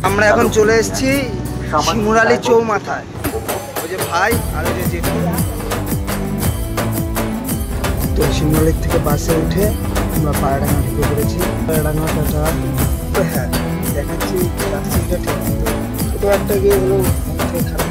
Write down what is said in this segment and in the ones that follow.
আমরা এখন চলে এসেছি শিমুরালী চৌমাথায়। ওই যে ভাই আর ওই যে জেঠু। তো শিমুরালীর থেকে বাসে উঠে আমরা পায়রাডাঙ্গা ঢুকে পড়েছি। পায়রাডাঙ্গাটা তো হ্যাঁ দেখাচ্ছি, রাস্তাটা ঠিক ছোটো একটা গিয়ে হলো খারাপ।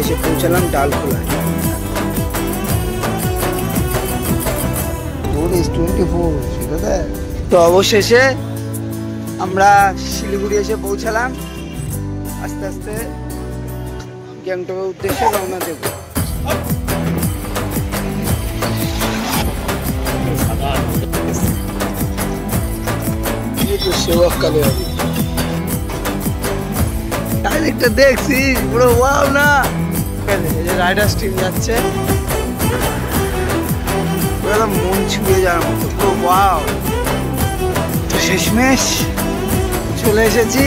এসে পৌঁছালাম ডালখোলায়। তো অবশেষে আমরা শিলিগুড়ি এসে পৌঁছালাম। আস্তে আস্তে গ্যাংটকের উদ্দেশ্যে রওনা দেব। চারিদিকটা দেখছি পুরো ওয়াও না। রাইডার্স টিম যাচ্ছে, মন ছুঁয়ে যাওয়ার মতো পুরো ওয়াও। তো শেষমেশ চলে এসেছি,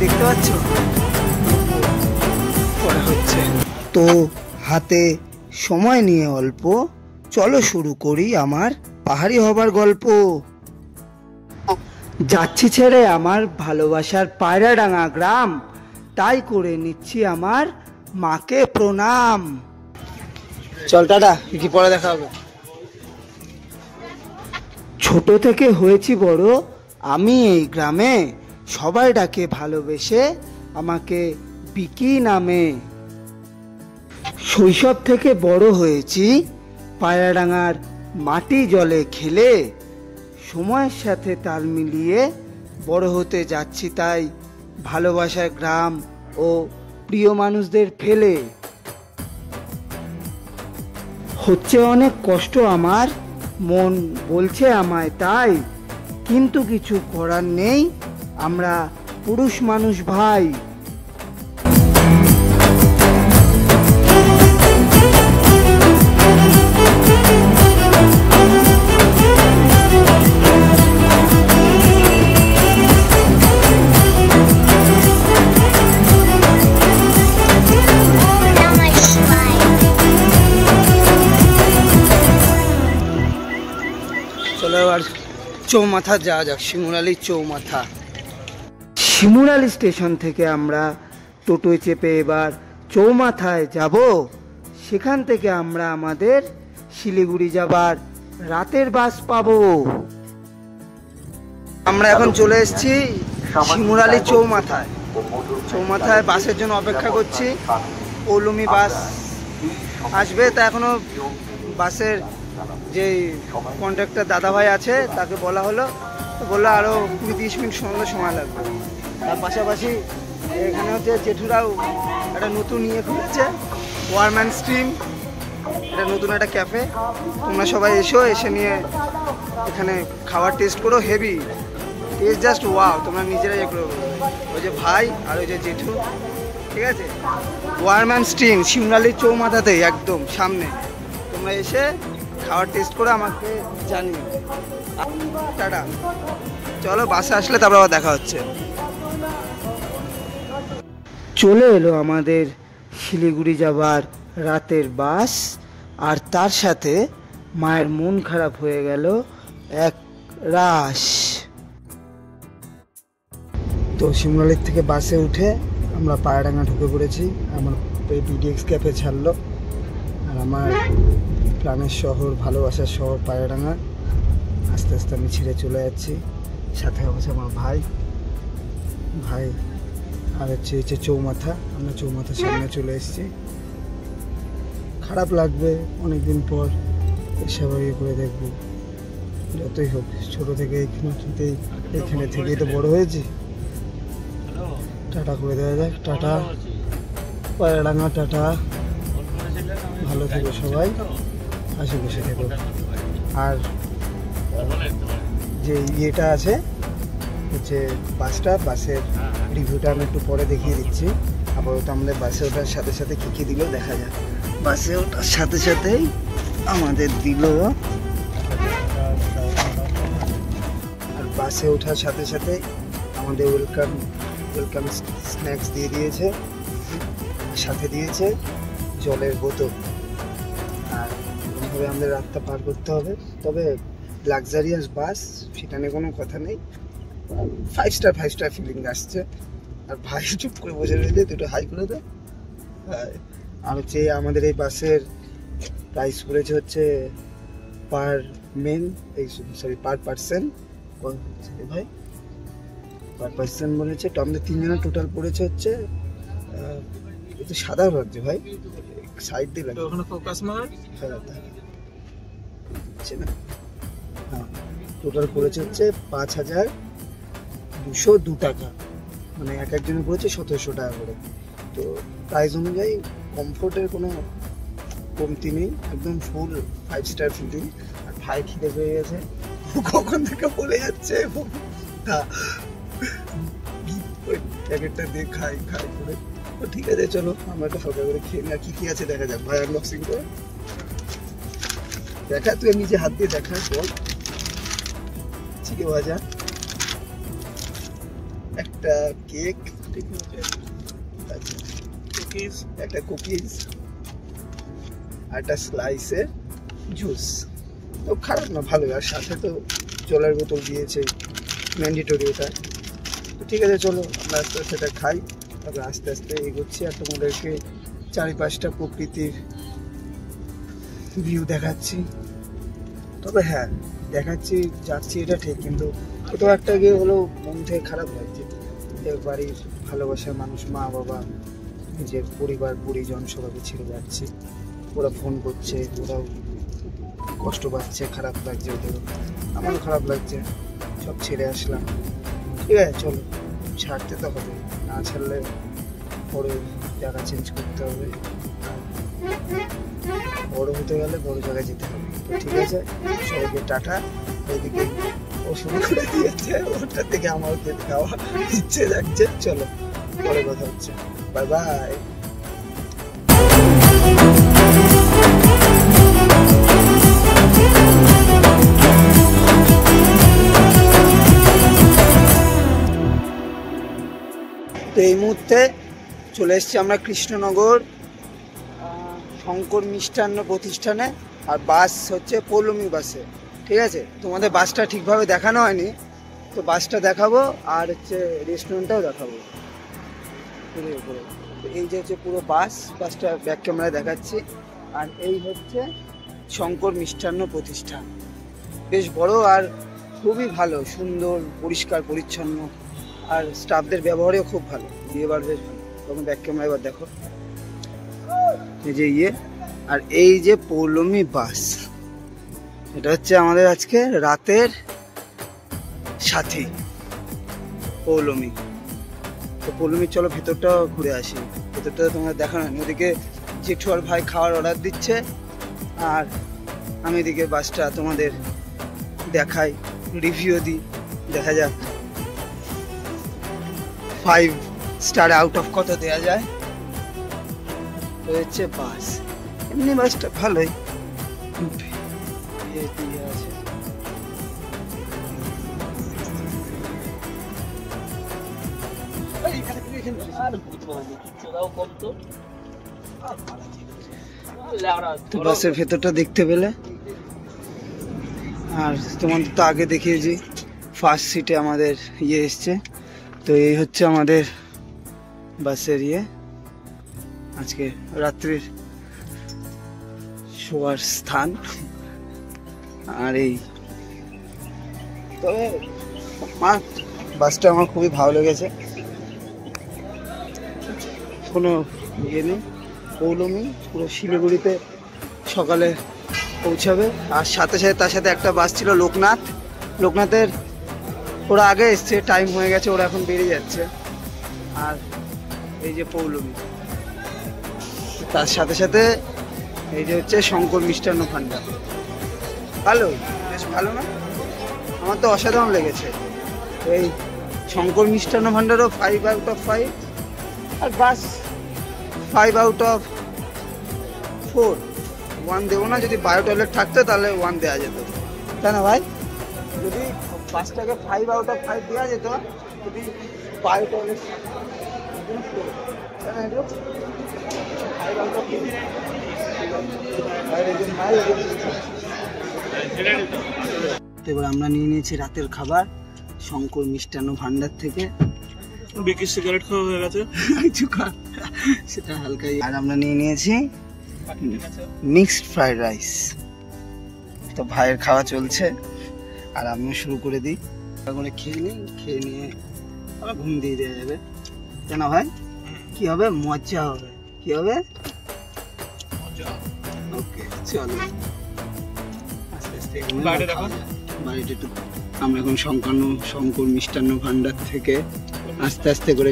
দেখতে পাচ্ছ পরে হচ্ছে। তো হাতে সময় নিয়ে অল্প, চলো শুরু করি আমার পাহাড়ি হবার গল্প। যাচ্ছি ছেড়ে আমার ভালোবাসার পায়রাডাঙ্গা গ্রাম, তাই করে নিচ্ছি আমার মাকে প্রণাম। চল টাটা, কি পরে দেখা হবে। ছোট থেকে হয়েছি বড় আমি এই গ্রামে, সবাই ডাকে ভালোবেসে আমাকে বিকি নামে। শৈশব থেকে বড় হয়েছি পায়রাডাঙ্গার মাটি জলে খেলে, সময়ের সাথে তাল মিলিয়ে বড় হতে যাচ্ছি, তাই ভালোবাসার গ্রাম ও প্রিয় মানুষদের ফেলে। হচ্ছে অনেক কষ্ট আমার, মন বলছে আমায় তাই, কিন্তু কিছু করার নেই, আমরা পুরুষ মানুষ ভাই। আর চৌমাথা যাওয়া যাক, শিমুরালী চৌমাথা। শিমুরালী স্টেশন থেকে আমরা টোটোয় চেপে এবার চৌমাথায় যাব। সেখান থেকে আমরা আমাদের শিলিগুড়ি যাবার রাতের বাস পাবো। আমরা এখন চলে এসেছি শিমুরালী চৌমাথায়। চৌমাথায় বাসের জন্য অপেক্ষা করছি। পৌলমী বাস আসবে, তা এখনো বাসের যে কন্ট্রাক্টর দাদাভাই আছে তাকে বলা হলো, বললো আরও 20-30 মিনিট সময় লাগবে। তার পাশাপাশি এখানে হচ্ছে জেঠুরাও একটা নতুন খুলেছে, ওয়ারম্যান স্ট্রিম, এটা নতুন একটা ক্যাফে। তোমরা সবাই এসে নিয়ে এখানে খাবার টেস্ট করো, হেভি টেস্ট, জাস্ট ওয়াও। তোমরা নিজেরাই এগুলো, ওই যে ভাই আর ওই যে জেঠু, ঠিক আছে। ওয়ারম্যান স্ট্রিম শিমুরালী চৌমাথাতেই একদম সামনে। তোমরা এসে খাবার টেস্ট করে আমাকে জানিও। টাটা, চলো বাসে আসলে তারপর আবার দেখা হচ্ছে। চলে এলো আমাদের শিলিগুড়ি যাবার রাতের বাস, আর তার সাথে মায়ের মন খারাপ হয়ে গেল এক রাশ। তো শিমুরালীর থেকে বাসে উঠে আমরা পায়রাডাঙ্গা ঢুকে পড়েছি। আমার PDX ক্যাফে ছাড়লো, আর আমার প্রাণের শহর, ভালোবাসার শহর পায়রাডাঙ্গা। আস্তে আস্তে আমি ছেড়ে চলে যাচ্ছি। সাথে হচ্ছে আমার ভাই আর হচ্ছে চৌমাথা। আমরা চৌমাথার সামনে চলে এসেছি। খারাপ লাগবে অনেকদিন পর এসব করে দেখবো। যতই হোক ছোট থেকে এখানে থেকেই তো বড় হয়েছি। টাটা করে দেওয়া যাক। টাটা পায়রাডাঙ্গা, টাটা, ভালো থেকো সবাই, আশেপাশে থেকো। আর যে ইয়েটা আছে হচ্ছে বাসের রিভিউটা আমি একটু পরে দেখিয়ে দিচ্ছি। আপাতত আমাদের বাসে ওঠার সাথে সাথে কী দিল দেখা যাক। বাসে ওঠার সাথে সাথেই আমাদের দিল, আর বাসে ওঠার সাথে সাথে আমাদের ওয়েলকাম স্ন্যাক্স দিয়ে দিয়েছে, সাথে দিয়েছে জলের বোতল। আর এভাবে আমাদের রাতটা পার করতে হবে। তবে লাক্সারিয়াস বাস, সেটা নিয়ে কোনো কথা নেই। 5 স্টার ফিলিং আসছে। আর ভাই চুপ করে বসে রয়েছে, দুটো হাই করে দেয়। আর হচ্ছে আমাদের এই বাসের প্রাইস পড়েছে হচ্ছে পার পার্সন ভাই, পার পার্সন বলেছে। তো আমাদের 3 জনের টোটাল পড়েছে হচ্ছে একটু সাদা লাগছে ভাই, সাইড দিয়ে লাগছে ওখানে ফোকাস মার। হ্যাঁ না, হ্যাঁ টোটাল পড়েছে হচ্ছে 5,202 টাকা, মানে এক একজনের পড়েছে 1700 টাকা করে। তো প্রাইস অনুযায়ী কমফোর্টের কোনো কমতি নেই, একদম ফুল 5 স্টার ফিলিং। আর ভাই খিদে পেয়ে গেছে, কখন থেকে বলে যাচ্ছে প্যাকেটটা দিয়ে খাই করে। তো ঠিক আছে, চলো আমরা একটা হালকা করে খেয়ে নিই। আর কি আছে দেখা যাক। ভাই আনবক্সিং করে দেখা, তুই নিজে হাত দিয়ে দেখা। বল, চিকেন ভাজা, একটা কেক, একটা কুকিজ, আর একটা স্লাইসের জুস। তো খারাপ না, ভালো। আর সাথে তো জলের বোতল দিয়েছে, ম্যান্ডেটরি এটা। তো ঠিক আছে, চলো আমরা আস্তে আস্তে এটা খাই, তারপরে আস্তে আস্তে এগোচ্ছি। আর তোমাদেরকে চারিপাশটা প্রকৃতির ভিউ দেখাচ্ছি। তবে হ্যাঁ, দেখাচ্ছি যাচ্ছি এটা ঠিক, কিন্তু কোথাও একটা গিয়ে হলেও মন থেকে খারাপ লাগছে। বাড়ির ভালোবাসার মানুষ, মা বাবা, নিজের পরিজন সবাইকে ছেড়ে যাচ্ছে। ওরা ফোন করছে, ওরাও কষ্ট পাচ্ছে, খারাপ লাগছে ওদেরও, আমারও খারাপ লাগছে। সব ছেড়ে আসলাম। ঠিক আছে, চলো ছাড়তে তো হবে, না ছাড়লে পরে জায়গা চেঞ্জ করতে হবে। বড় হতে গেলে বড় জায়গায় যেতে হবে। ঠিক আছে, সবাইকে টাটা। ওইদিকে ও শুরু করে দিয়েছে, ওটা থেকে আমার খেতে খাওয়া ইচ্ছে যাচ্ছে। চলো পরে কথা হচ্ছে, বাই বাই। তো এই মুহূর্তে চলে এসেছি আমরা কৃষ্ণনগর শঙ্কর মিষ্টান্ন প্রতিষ্ঠানে। আর বাস হচ্ছে পৌলমী বাসে। ঠিক আছে, তোমাদের বাসটা ঠিকভাবে দেখানো হয়নি, তো বাসটা দেখাবো। আর হচ্ছে রেস্টুরেন্টটাও দেখাবো উপরে। এই যে হচ্ছে পুরো বাসটা ব্যাক ক্যামেরায় দেখাচ্ছি। আর এই হচ্ছে শঙ্কর মিষ্টান্ন প্রতিষ্ঠান, বেশ বড় আর খুবই ভালো, সুন্দর, পরিষ্কার পরিচ্ছন্ন। আর স্টাফদের ব্যবহারেও খুব ভালো, এবার বেশ ভালো। তখন ব্যাক ক্যামেরা এবার দেখো, এই যে আর এই যে পৌলমী বাস, এটা হচ্ছে আমাদের আজকে রাতের সাথী পৌলমী। তো পৌলমী, চলো ভেতরটা ঘুরে আসি। ভেতরটা তোমার দেখানো, ওদিকে জেঠু আর ভাই খাওয়ার অর্ডার দিচ্ছে, আর আমি এদিকে বাসটা তোমাদের দেখাই, রিভিউ দিই। দেখা যাক 5 স্টার আউট অফ কত দেওয়া যায়। তো হচ্ছে বাস, এমনি বাসটা ভালোই আছে। বাসের ভেতরটা দেখতে পেলে। আর তোমাদের তো আগে দেখিয়েছি, ফার্স্ট সিটে আমাদের এসছে। তো এই হচ্ছে আমাদের বাসের আজকে রাত্রির শোয়ার স্থান। আর এই তবে বাসটা আমার খুবই ভালো লেগেছে, কোনো নেই। পৌলমী পুরো শিলিগুড়িতে সকালে পৌঁছাবে। আর সাথে সাথে তার সাথে একটা বাস ছিল লোকনাথের, ওরা আগে এসছে, টাইম হয়ে গেছে, ওরা এখন বেরিয়ে যাচ্ছে। আর এই যে পৌলমী, তার সাথে সাথে এই যে হচ্ছে শঙ্কর মিষ্টান্ন ভান্ডার। ভালো, বেশ ভালো না? আমার তো অসাধারণ লেগেছে। এই শঙ্কর মিষ্টান্ন ভান্ডারও 5 আউট অফ 5, আর বাস 5 আউট অফ 4। 1 দেবো না, যদি বায়ো টয়লেট থাকতো তাহলে 1 দেওয়া যেত, তাই না ভাই? যদি বাসটাকে 5 আউট অফ 5 দেওয়া যেত যদি বায়োটা 5 আউট অফ 5। এবার আমরা নিয়ে নিয়েছি রাতের খাবার শঙ্কর মিষ্টান্ন ভান্ডার থেকে। বিকি সিগারেট খাওয়া হয়ে গেছে সেটা হালকাই। আর আমরা নিয়ে নিয়েছি মিক্সড ফ্রাইড রাইস। তো ভাইয়ের খাওয়া চলছে আর আমিও শুরু করে দিই। করে খেয়ে নিই, খেয়ে নিয়ে আবার ঘুম দিয়ে দেওয়া যাবে। কেন ভাই কি হবে? মজা হবে। কি হবে? ওকে চলো আস্তে আস্তে বাড়িটা একটু। আমরা এখন শঙ্কর মিষ্টান্ন ভান্ডার থেকে আস্তে আস্তে করে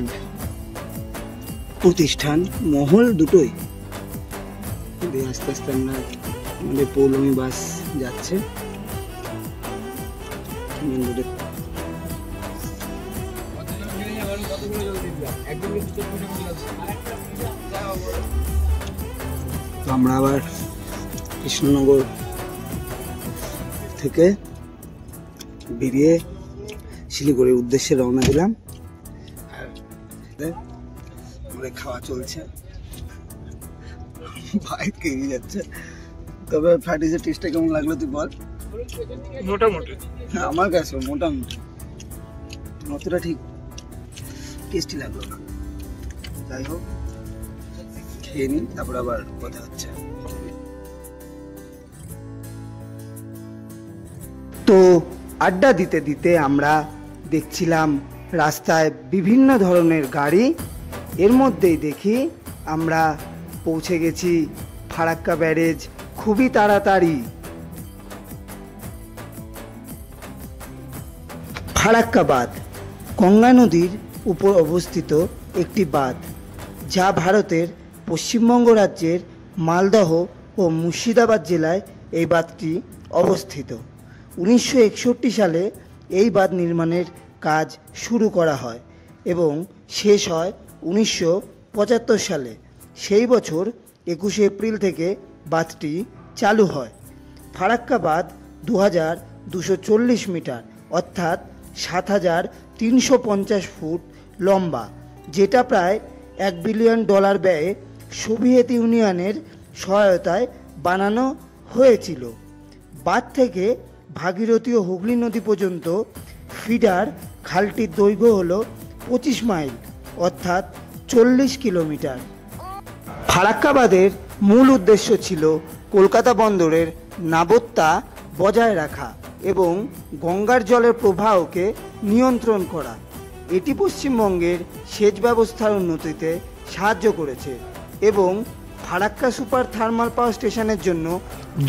প্রতিষ্ঠান মহল দুটোই আস্তে আস্তে আমরা আমাদের পৌলমী বাস যাচ্ছে। তো আমরা আবার কৃষ্ণনগর থেকে বেরিয়ে শিলিগুড়ির উদ্দেশ্যে রওনা দিলাম। আর আমাদের খাওয়া চলছে, ভাই কেড়ে যাচ্ছে। তবে ফ্রাইড রাইসের টেস্টটা কেমন লাগলো তুই বল? মোটামুটি হ্যাঁ আমার কাছে মোটামুটি, অতটা ঠিক টেস্টি লাগলো না। যাই হোক খেয়ে নিই, তারপর আবার কথা হচ্ছে। তো আড্ডা দিতে দিতে আমরা দেখছিলাম রাস্তায় বিভিন্ন ধরনের গাড়ি। এর মধ্যেই দেখি আমরা পৌঁছে গেছি ফারাক্কা ব্যারেজ খুবই তাড়াতাড়ি। ফারাক্কা বাঁধ গঙ্গা নদীর উপর অবস্থিত একটি বাঁধ, যা ভারতের পশ্চিমবঙ্গ রাজ্যের মালদহ ও মুর্শিদাবাদ জেলায় এই বাঁধটি অবস্থিত। 1961 সালে এই বাঁধ নির্মাণের কাজ শুরু করা হয় এবং শেষ হয় 1975 সালে। সেই বছর 21 এপ্রিল থেকে বাঁধটি চালু হয়। ফারাক্কা বাঁধ 2240 মিটার অর্থাৎ 7350 ফুট লম্বা, যেটা প্রায় $1 বিলিয়ন ব্যয়ে সোভিয়েত ইউনিয়নের সহায়তায় বানানো হয়েছিল। বাঁধ থেকে ভাগীরথী ও হুগলি নদী পর্যন্ত ফিডার খালটির দৈর্ঘ্য হল 25 মাইল অর্থাৎ 40 কিলোমিটার। ফারাক্কা বাঁধের মূল উদ্দেশ্য ছিল কলকাতা বন্দরের নাবত্তা বজায় রাখা এবং গঙ্গার জলের প্রবাহকে নিয়ন্ত্রণ করা। এটি পশ্চিমবঙ্গের সেচ ব্যবস্থার উন্নতিতে সাহায্য করেছে এবং ফারাক্কা সুপার থার্মাল পাওয়ার স্টেশনের জন্য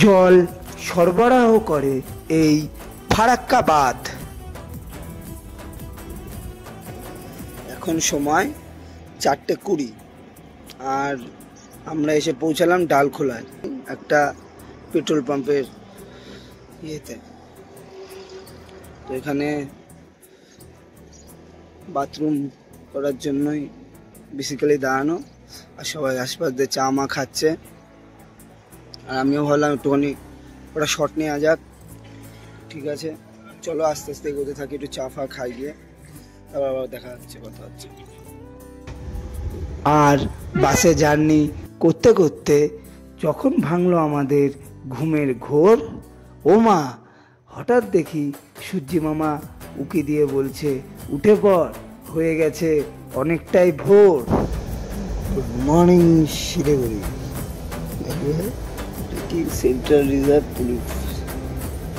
জল সরবরাহ করে এই ফারাক্কা বাঁধ। এখন সময় 4:20 আর আমরা এসে পৌঁছালাম ডালখোলায় একটা পেট্রোল পাম্পের ইয়েতে। তো এখানে বাথরুম করার জন্যই বেসিক্যালি দাঁড়ানো, আর সবাই আশপাশ দিয়ে চা মা খাচ্ছে। আর আমিও ভাবলাম একটুখানি ওটা শট নেওয়া যাক। ঠিক আছে চলো আস্তে আস্তে এগোতে থাকি, একটু চা ফা খাই গিয়ে, তারপর আবার দেখা হচ্ছে, কথা হচ্ছে। আর বাসে জার্নি করতে করতে যখন ভাঙলো আমাদের ঘুমের ঘোর, ও মা হঠাৎ দেখি সূর্যি মামা উকি দিয়ে বলছে, উঠে পড়, হয়ে গেছে অনেকটাই ভোর। Good morning Siliguri, central reserve police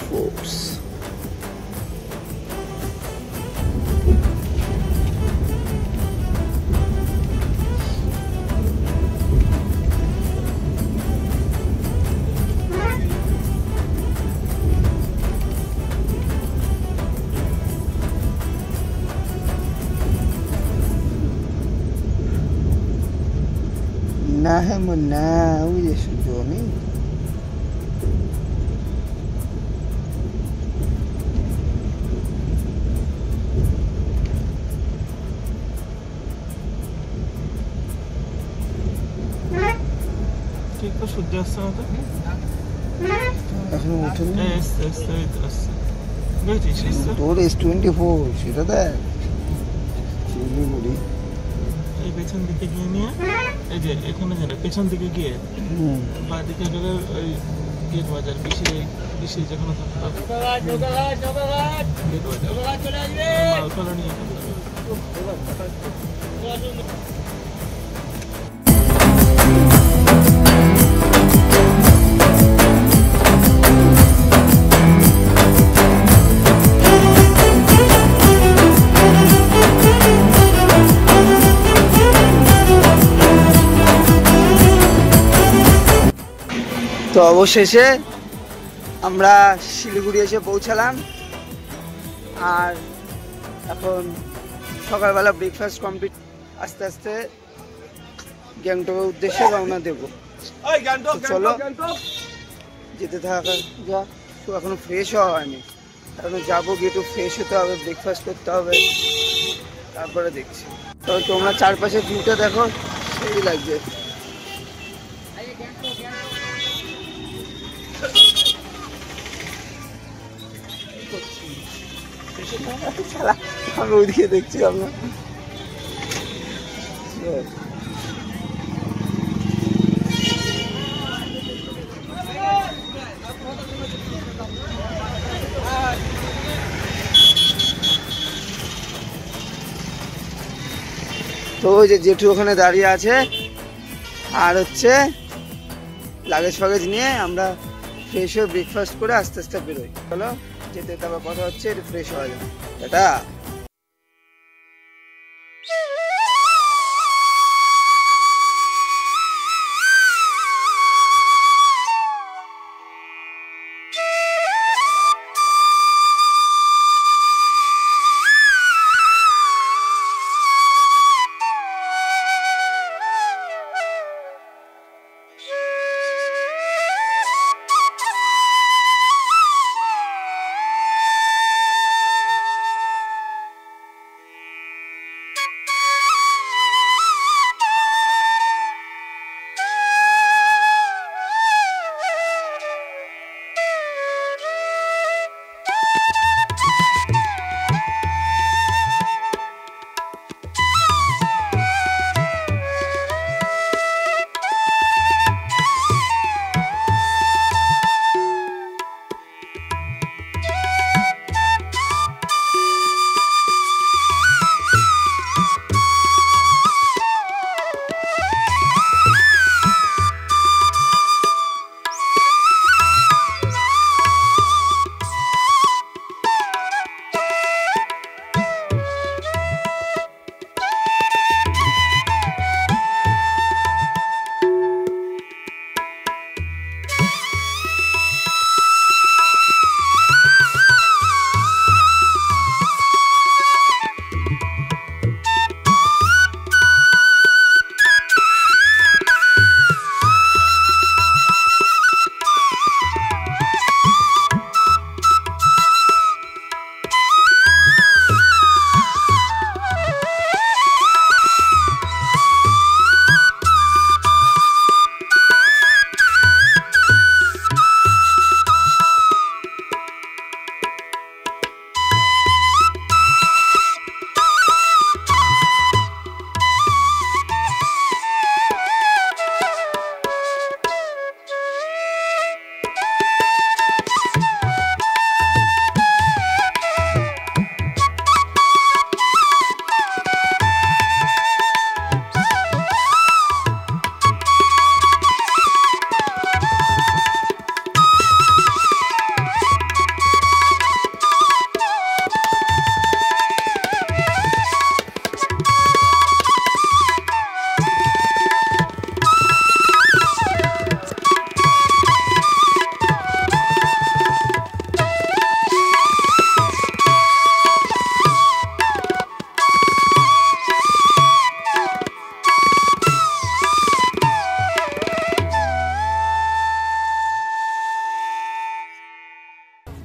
force. না হ্যাঁ না ওই যে সূর্য নেই। সূর্য আসছে না তো এখনো ওঠেনি। বুঝেছিস তো? তোর S24 সেটা দেখ শিলিগুড়ি। এই পেছন দিকে গিয়ে নিয়ে এই যে এখানে যেন পেছন দিকে গিয়ে বা দিকে গেলে ওই গেট বাজার বেশি যেখানে থাকতো গেট বাজার মালপালা নিয়ে তো অবশেষে আমরা শিলিগুড়ি এসে পৌঁছালাম। আর এখন সকালবেলা ব্রেকফাস্ট কমপ্লিট, আস্তে আস্তে গ্যাংটকের উদ্দেশ্যে রওনা দেবো। চলো যেতে থাকা যাক। তো এখনো ফ্রেশ হওয়া হয়নি, এখন যাবো, গিয়ে একটু ফ্রেশ হতে হবে, ব্রেকফাস্ট করতে হবে, তারপরে দেখছি। তো তোমরা চারপাশে ভিউটা দেখো, সেই লাগছে। আমি ওইদিকে দেখছি আমরা। তো ওই যে জেঠু ওখানে দাঁড়িয়ে আছে, আর হচ্ছে লাগেজ ফাগেজ নিয়ে আমরা ফ্রেশ হয়ে ব্রেকফাস্ট করে আস্তে আস্তে বেরোই। চলো যেতে, তারপর কথা হচ্ছে, একটু ফ্রেশ হওয়া যাবে। এটা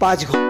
পাঁচ ঘন্টা।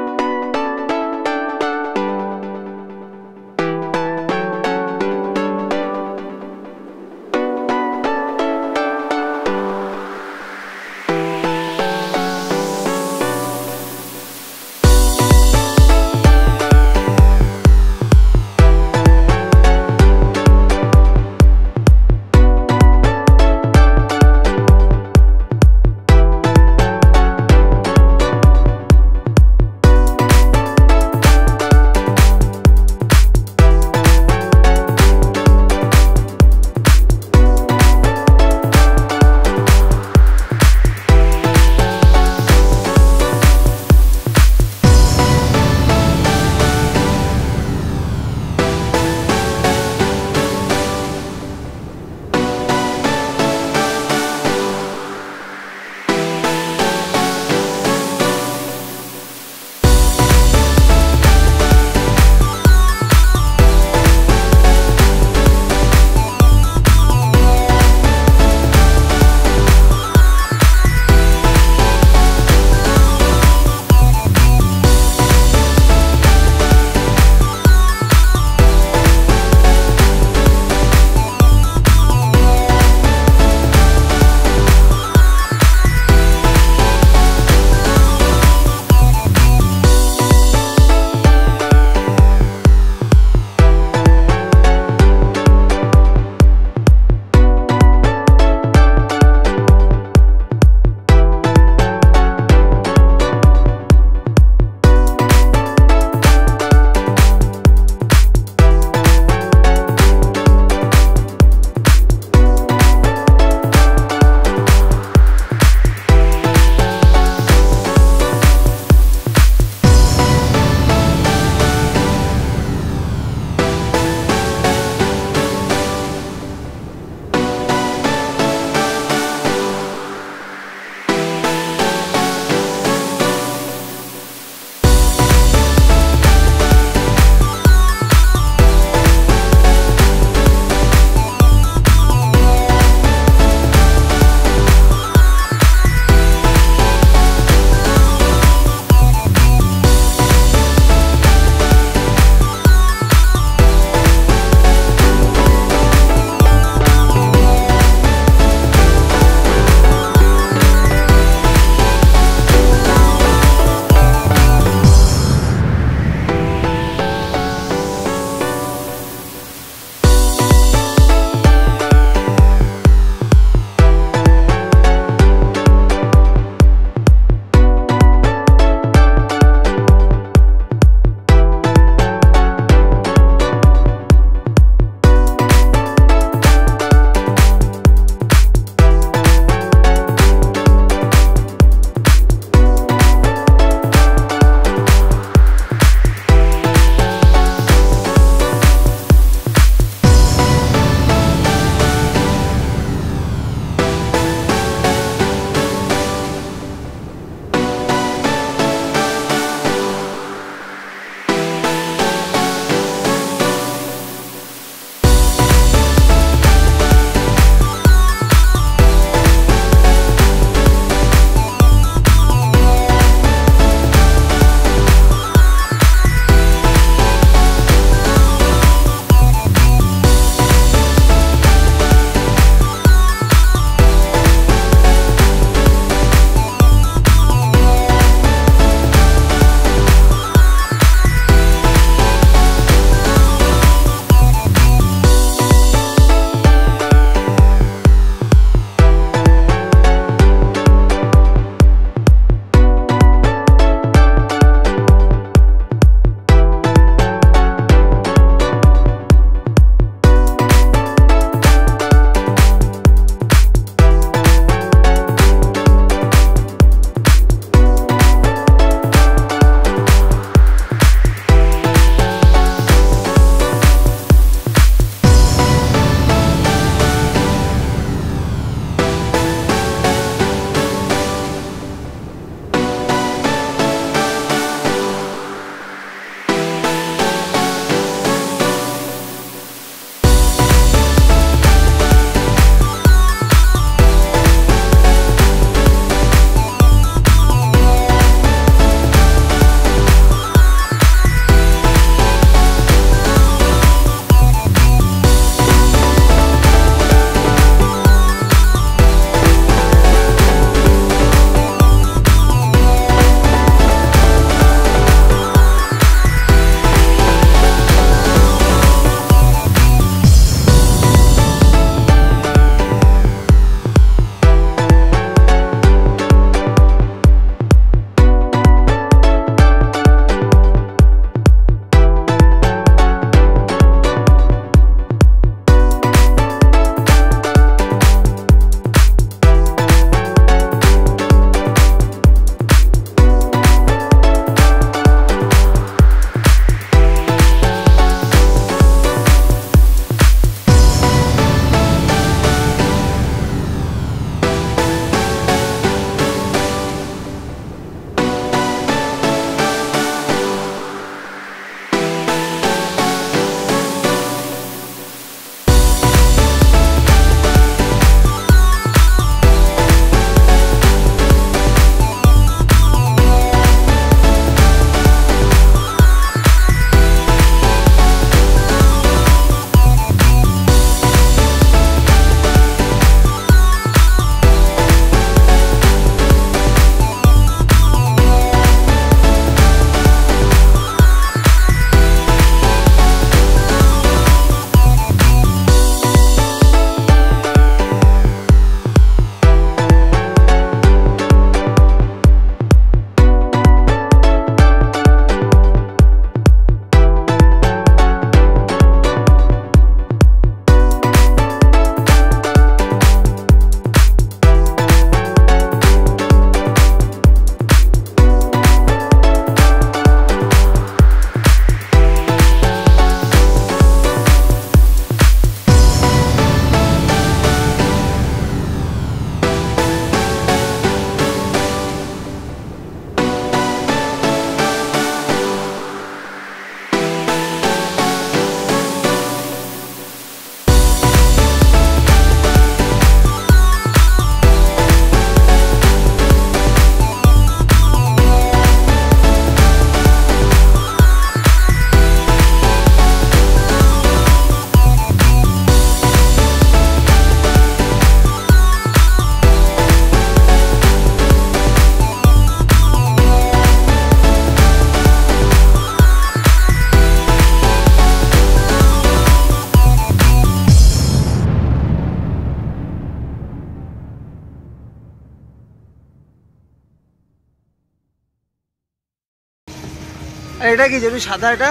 এটা কি যেটু সাদা এটা?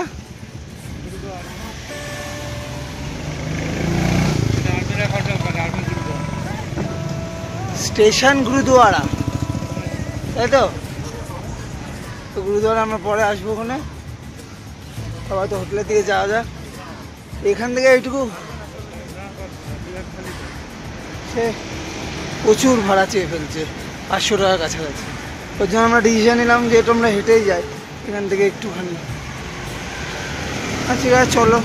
স্টেশন গুরুদুয়ারা, তাই তো? তো গুরুদুয়ারা আমরা পরে আসবো ওখানে, আবার তো হোটেলের দিকে যাওয়া যাক। এখান থেকে এইটুকু সে প্রচুর ভাড়া চেয়ে ফেলছে, 500 টাকার কাছাকাছি। ওর জন্য আমরা ডিসিশন নিলাম যে এটা আমরা হেঁটেই যাই এখান থেকে একটুখানি। আচ্ছা ঠিক আছে, চলো।